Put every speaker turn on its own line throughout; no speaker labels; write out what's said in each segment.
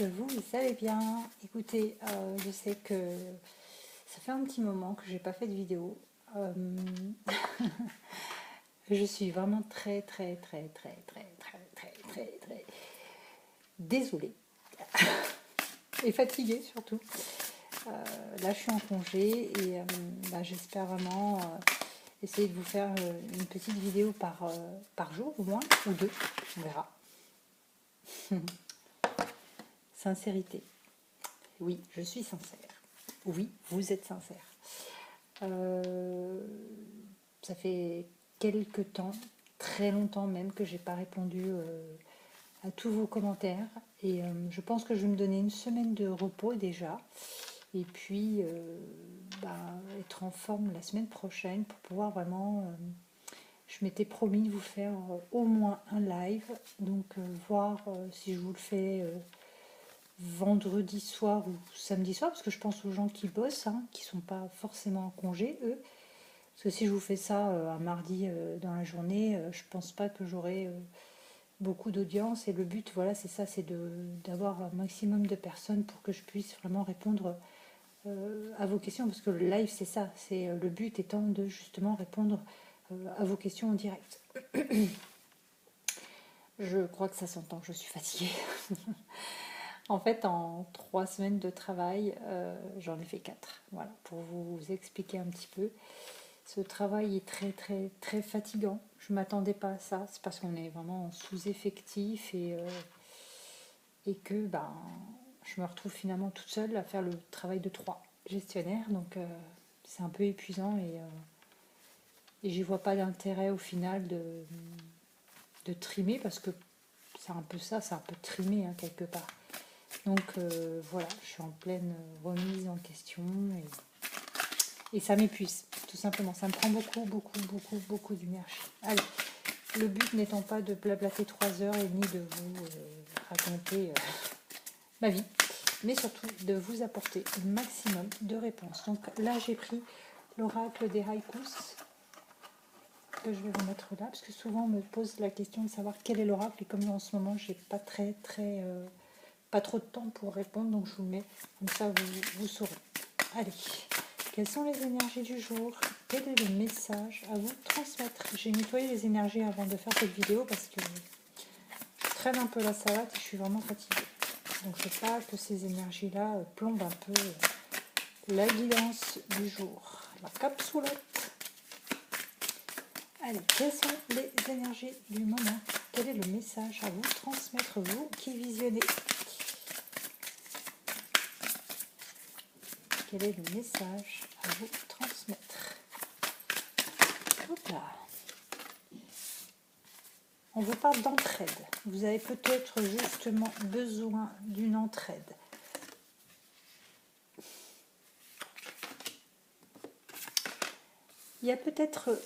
que vous allez bien. Écoutez, je sais que ça fait un petit moment que j'ai pas fait de vidéo. Euh, je suis vraiment très désolée et fatiguée surtout. Là, je suis en congé et j'espère vraiment essayer de vous faire une petite vidéo par jour au moins, ou deux, on verra. Sincérité. Oui, je suis sincère. Oui, vous êtes sincère. Ça fait quelques temps, très longtemps même, que j'ai pas répondu à tous vos commentaires. Et je pense que je vais me donner une semaine de repos déjà. Et puis être en forme la semaine prochaine pour pouvoir vraiment... je m'étais promis de vous faire au moins un live. Donc voir si je vous le fais... vendredi soir ou samedi soir, parce que je pense aux gens qui bossent, qui sont pas forcément en congé, eux. Parce que si je vous fais ça un mardi dans la journée, je pense pas que j'aurai beaucoup d'audience. Et le but, voilà, c'est ça, c'est d'avoir un maximum de personnes pour que je puisse vraiment répondre à vos questions. Parce que le live, c'est ça, c'est le but étant de justement répondre à vos questions en direct. Je crois que ça s'entend, je suis fatiguée. En fait, en 3 semaines de travail, j'en ai fait 4. Voilà, pour vous expliquer un petit peu. Ce travail est très fatigant. Je ne m'attendais pas à ça. C'est parce qu'on est vraiment en sous-effectif et que je me retrouve finalement toute seule à faire le travail de 3 gestionnaires. Donc, c'est un peu épuisant et j'y vois pas d'intérêt au final de trimer parce que c'est un peu ça, c'est un peu trimer quelque part. Donc voilà, je suis en pleine remise en question et ça m'épuise, tout simplement. Ça me prend beaucoup d'énergie. Allez, le but n'étant pas de blablater 3 heures et ni de vous raconter ma vie, mais surtout de vous apporter un maximum de réponses. Donc là, j'ai pris l'oracle des haïkus que je vais remettre là, parce que souvent on me pose la question de savoir quel est l'oracle, et comme en ce moment, j'ai pas pas trop de temps pour répondre, donc je vous le mets, comme ça vous saurez. Allez, quelles sont les énergies du jour? Quel est le message à vous transmettre? J'ai nettoyé les énergies avant de faire cette vidéo parce que je traîne un peu la salade et je suis vraiment fatiguée. Donc je veux pas que ces énergies-là plombent un peu la guidance du jour. La capsoulette. Allez, quelles sont les énergies du moment? Quel est le message à vous transmettre, vous qui visionnez? Quel est le message à vous transmettre? Hop là. On vous parle d'entraide. Vous avez peut-être justement besoin d'une entraide. Il y a peut-être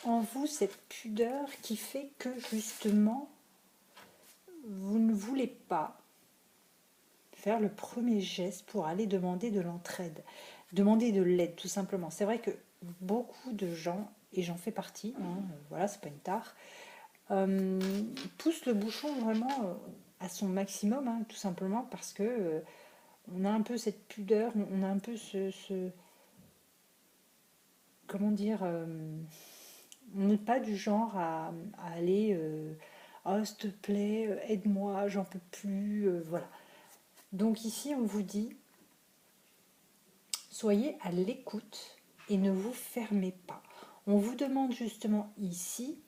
en vous cette pudeur qui fait que justement vous ne voulez pas faire le premier geste pour aller demander de l'entraide, demander de l'aide tout simplement. C'est vrai que beaucoup de gens, et j'en fais partie, voilà, c'est pas une tare, poussent le bouchon vraiment à son maximum, tout simplement parce que on a un peu cette pudeur, on a un peu comment dire, on n'est pas du genre à aller oh s'il te plaît, aide-moi, j'en peux plus, voilà. Donc ici on vous dit, soyez à l'écoute et ne vous fermez pas. On vous demande justement ici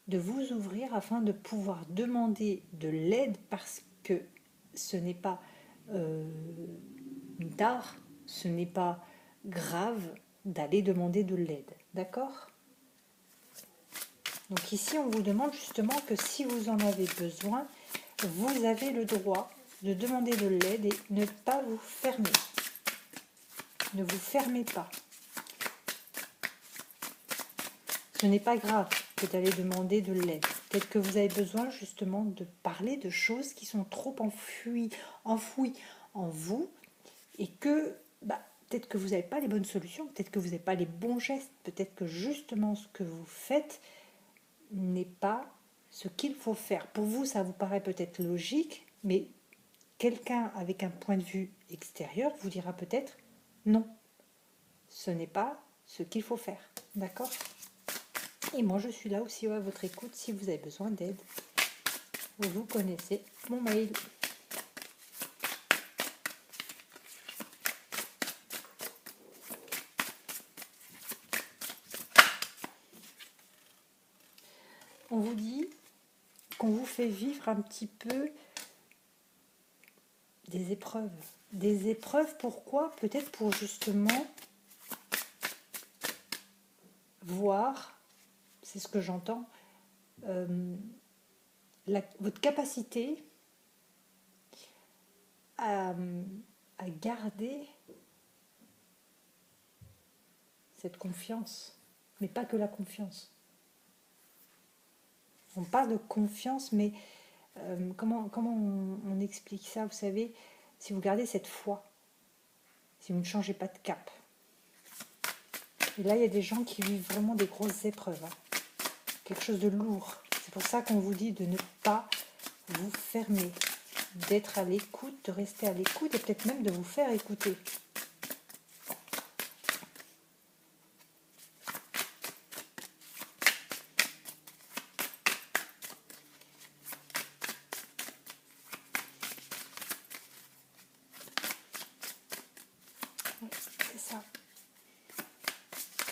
de vous ouvrir afin de pouvoir demander de l'aide parce que ce n'est pas une tare, ce n'est pas grave d'aller demander de l'aide. D'accord? Donc ici, on vous demande justement que si vous en avez besoin, vous avez le droit de demander de l'aide et ne pas vous fermer. Ne vous fermez pas. Ce n'est pas grave que d'aller demander de l'aide. Peut-être que vous avez besoin justement de parler de choses qui sont trop enfouies en vous et que peut-être que vous n'avez pas les bonnes solutions, peut-être que vous n'avez pas les bons gestes, peut-être que justement ce que vous faites n'est pas ce qu'il faut faire. Pour vous, ça vous paraît peut-être logique, mais quelqu'un avec un point de vue extérieur vous dira peut-être non, ce n'est pas ce qu'il faut faire. D'accord? Et moi, je suis là aussi à votre écoute si vous avez besoin d'aide. Vous connaissez mon mail. On vous dit qu'on vous fait vivre un petit peu des épreuves. Des épreuves, pourquoi? Peut-être pour justement voir, c'est ce que j'entends, votre capacité à garder cette confiance, mais pas que la confiance. On parle de confiance, mais comment on explique ça? Vous savez, si vous gardez cette foi, si vous ne changez pas de cap. Et là, il y a des gens qui vivent vraiment des grosses épreuves, hein. Quelque chose de lourd. C'est pour ça qu'on vous dit de ne pas vous fermer, d'être à l'écoute, de rester à l'écoute et peut-être même de vous faire écouter. C'est ça.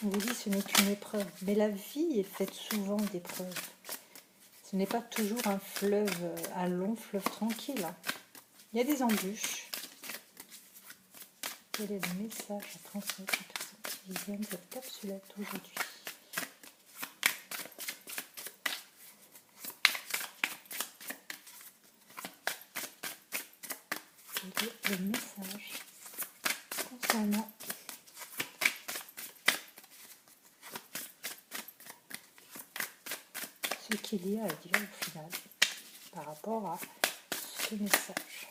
On vous dit ce n'est qu'une épreuve, mais la vie est faite souvent d'épreuves. Ce n'est pas toujours un fleuve, un long fleuve tranquille. Il y a des embûches. Quel est le message à transmettre aux personnes qui viennent cette capsulette aujourd'hui? Quel est le message concernant ce qu'il y a à dire au final par rapport à ce message?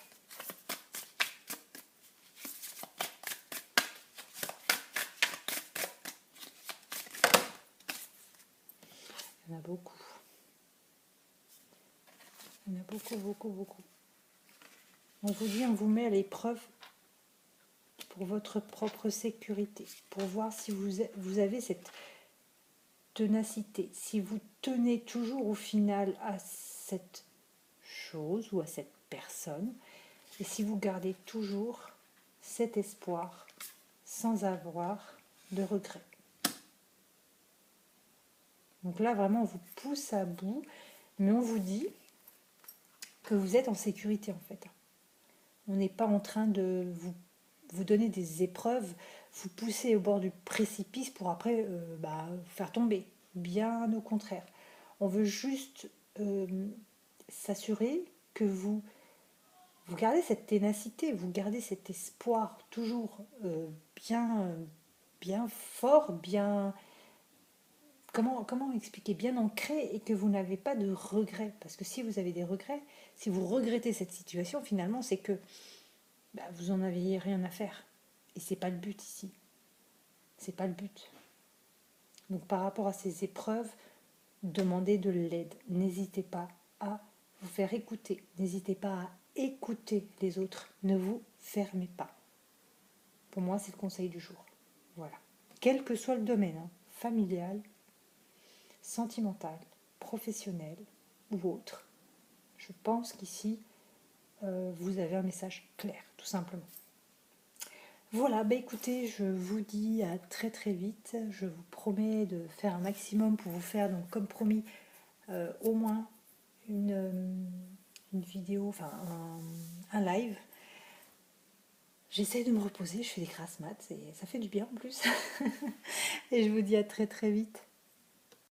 Il y en a beaucoup. Il y en a beaucoup, beaucoup, beaucoup. On vous dit, on vous met à l'épreuve pour votre propre sécurité, pour voir si vous avez cette ténacité, si vous tenez toujours au final à cette chose ou à cette personne, et si vous gardez toujours cet espoir sans avoir de regret. Donc là, vraiment, on vous pousse à bout, mais on vous dit que vous êtes en sécurité, en fait. On n'est pas en train de vous donner des épreuves, vous pousser au bord du précipice pour après vous faire tomber. Bien au contraire. On veut juste s'assurer que vous gardez cette ténacité, vous gardez cet espoir toujours bien fort, bien... Comment expliquer? Bien ancré et que vous n'avez pas de regrets. Parce que si vous avez des regrets, si vous regrettez cette situation, finalement, c'est que vous n'en aviez rien à faire. Et c'est pas le but ici. C'est pas le but. Donc par rapport à ces épreuves, demandez de l'aide. N'hésitez pas à vous faire écouter. N'hésitez pas à écouter les autres. Ne vous fermez pas. Pour moi, c'est le conseil du jour. Voilà. Quel que soit le domaine, hein, familial, sentimental, professionnel ou autre, je pense qu'ici, vous avez un message clair, tout simplement. Voilà, écoutez, je vous dis à très très vite. Je vous promets de faire un maximum pour vous faire, donc comme promis, au moins une vidéo, enfin un live. J'essaie de me reposer, je fais des grasses mat, et ça fait du bien en plus. Et je vous dis à très très vite.